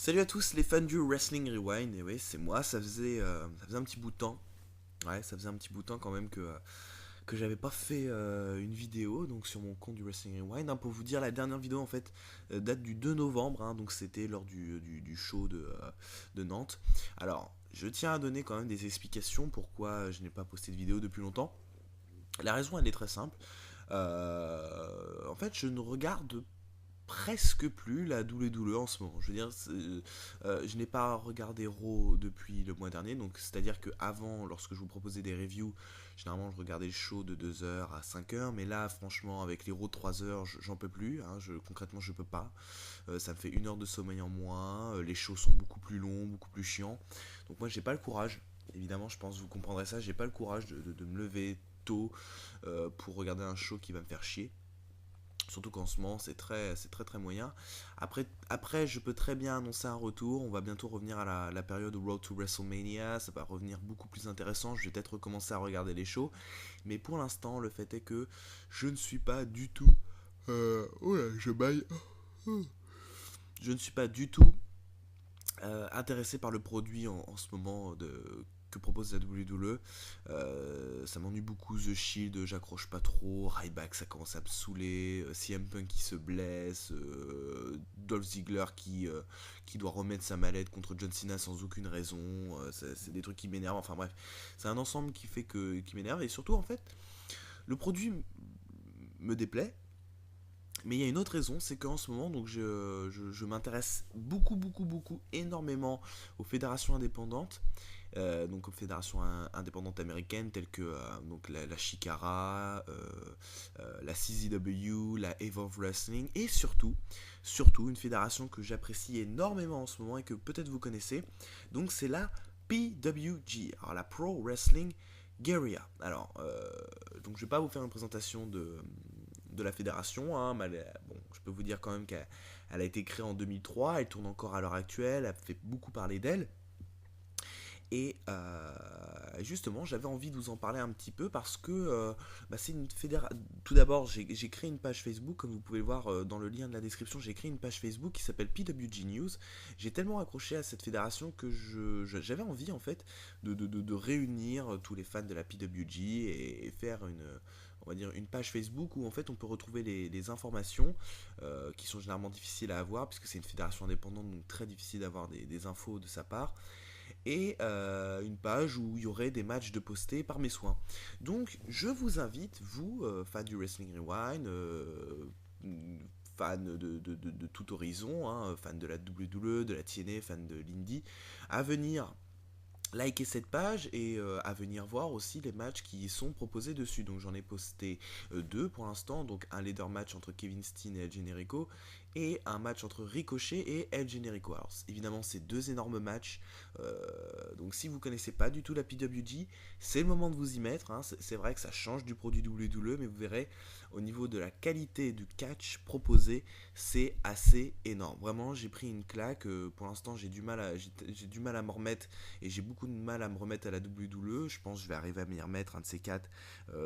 Salut à tous les fans du Wrestling Rewind, et oui c'est moi, ça faisait un petit bout de temps, ouais ça faisait un petit bout de temps quand même que j'avais pas fait une vidéo donc sur mon compte du Wrestling Rewind, hein. Pour vous dire, la dernière vidéo en fait date du 2 novembre, hein, donc c'était lors du show de Nantes. Alors je tiens à donner quand même des explications pourquoi je n'ai pas posté de vidéo depuis longtemps. La raison elle est très simple. En fait je ne regarde presque plus la WWE en ce moment. Je veux dire, je n'ai pas regardé Raw depuis le mois dernier, donc c'est-à-dire que avant, lorsque je vous proposais des reviews, généralement je regardais le show de 2 heures à 5 heures, mais là, franchement, avec les Raw de 3 heures, j'en peux plus, hein, concrètement, je peux pas. Ça me fait 1 heure de sommeil en moins, les shows sont beaucoup plus longs, beaucoup plus chiants, donc moi, j'ai pas le courage. Évidemment, je pense que vous comprendrez ça, j'ai pas le courage de me lever tôt pour regarder un show qui va me faire chier. Surtout qu'en ce moment, c'est très moyen. Après, je peux très bien annoncer un retour. On va bientôt revenir à la période Road to WrestleMania. Ça va revenir beaucoup plus intéressant. Je vais peut-être recommencer à regarder les shows. Mais pour l'instant, le fait est que je ne suis pas du tout. Oh là, je baille. Je ne suis pas du tout intéressé par le produit en ce moment que propose la WWE. Ça m'ennuie beaucoup. The Shield, j'accroche pas trop. Ryback, ça commence à me saouler. CM Punk qui se blesse. Dolph Ziggler qui doit remettre sa mallette contre John Cena sans aucune raison. C'est des trucs qui m'énervent. Enfin bref, c'est un ensemble qui m'énerve. Et surtout, en fait, le produit me déplaît. Mais il y a une autre raison, c'est qu'en ce moment, donc je m'intéresse beaucoup, énormément aux fédérations indépendantes, donc aux fédérations indépendantes américaines telles que donc la Chikara, la CZW, la Evolve Wrestling, et surtout une fédération que j'apprécie énormément en ce moment et que peut-être vous connaissez, donc c'est la PWG, alors la Pro Wrestling Guerrilla. Alors, donc je vais pas vous faire une présentation de la fédération, hein, mais bon, je peux vous dire quand même qu'elle a été créée en 2003, elle tourne encore à l'heure actuelle, elle fait beaucoup parler d'elle. Et justement, j'avais envie de vous en parler un petit peu parce que c'est une fédération. Tout d'abord, j'ai créé une page Facebook, comme vous pouvez le voir dans le lien de la description. J'ai créé une page Facebook qui s'appelle PWG News. J'ai tellement accroché à cette fédération que j'avais envie en fait de réunir tous les fans de la PWG et faire on va dire une page Facebook où en fait on peut retrouver les informations qui sont généralement difficiles à avoir puisque c'est une fédération indépendante, donc très difficile d'avoir des infos de sa part, et une page où il y aurait des matchs de postés par mes soins. Donc je vous invite, vous, fans du Wrestling Rewind, fans de tout horizon, hein, fans de la WWE, de la TNA, fans de l'Indie, à venir liker cette page et à venir voir aussi les matchs qui sont proposés dessus. Donc j'en ai posté deux pour l'instant, donc un leader match entre Kevin Steen et El Generico et un match entre Ricochet et El Generico. Alors évidemment c'est deux énormes matchs, donc si vous connaissez pas du tout la PWG, c'est le moment de vous y mettre, hein. C'est vrai que ça change du produit WWE, mais vous verrez au niveau de la qualité du catch proposé, c'est assez énorme. Vraiment, j'ai pris une claque, pour l'instant j'ai du mal à m'en remettre et j'ai beaucoup de mal à me remettre à la WWE. Je pense que je vais arriver à m'y remettre un de ces quatre,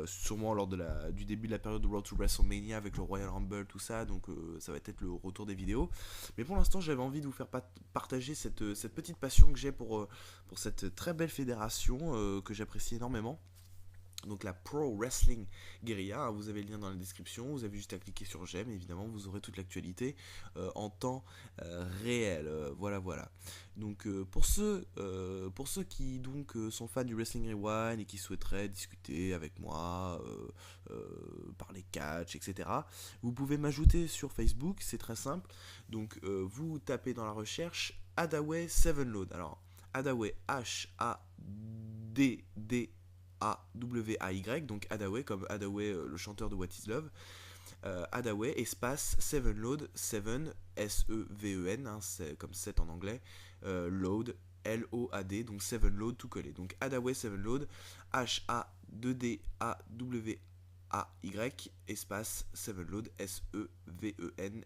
sûrement lors du début de la période de Road to WrestleMania avec le Royal Rumble, tout ça, donc ça va être le retour des vidéos. Mais pour l'instant, j'avais envie de vous faire partager cette petite passion que j'ai pour cette très belle fédération que j'apprécie énormément. Donc la Pro Wrestling Guerrilla, hein, vous avez le lien dans la description, vous avez juste à cliquer sur j'aime, évidemment vous aurez toute l'actualité en temps réel, voilà. Donc pour ceux qui donc sont fans du Wrestling Rewind et qui souhaiteraient discuter avec moi, parler catch, etc., vous pouvez m'ajouter sur Facebook, c'est très simple. Donc vous tapez dans la recherche Hadaway 7 Load. Alors Hadaway, Hadaway, donc Hadaway comme Hadaway, le chanteur de What Is Love. Hadaway, espace 7 Load, 7 S-E-V-E-N, hein, c'est comme 7 en anglais, Load, L-O-A-D, donc 7 Load tout collé. Donc Hadaway 7 Load, H-A-2-D-A-W A-Y, espace 7load, S-E-V-E-N-L-O-A-D.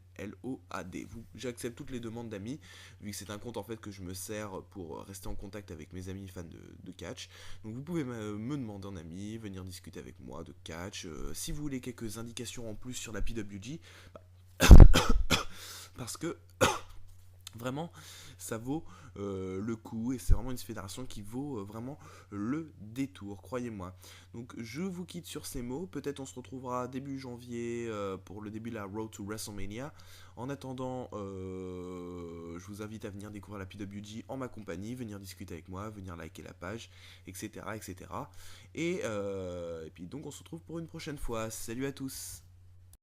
J'accepte toutes les demandes d'amis, vu que c'est un compte en fait que je me sers pour rester en contact avec mes amis fans de catch. Donc vous pouvez me demander en ami, venir discuter avec moi de catch. Si vous voulez quelques indications en plus sur la PWG, parce que Vraiment, ça vaut le coup et c'est vraiment une fédération qui vaut vraiment le détour, croyez-moi. Donc je vous quitte sur ces mots. Peut-être on se retrouvera début janvier pour le début de la Road to WrestleMania. En attendant, je vous invite à venir découvrir la PWG en ma compagnie, venir discuter avec moi, venir liker la page, etc. etc. Et puis donc on se retrouve pour une prochaine fois. Salut à tous!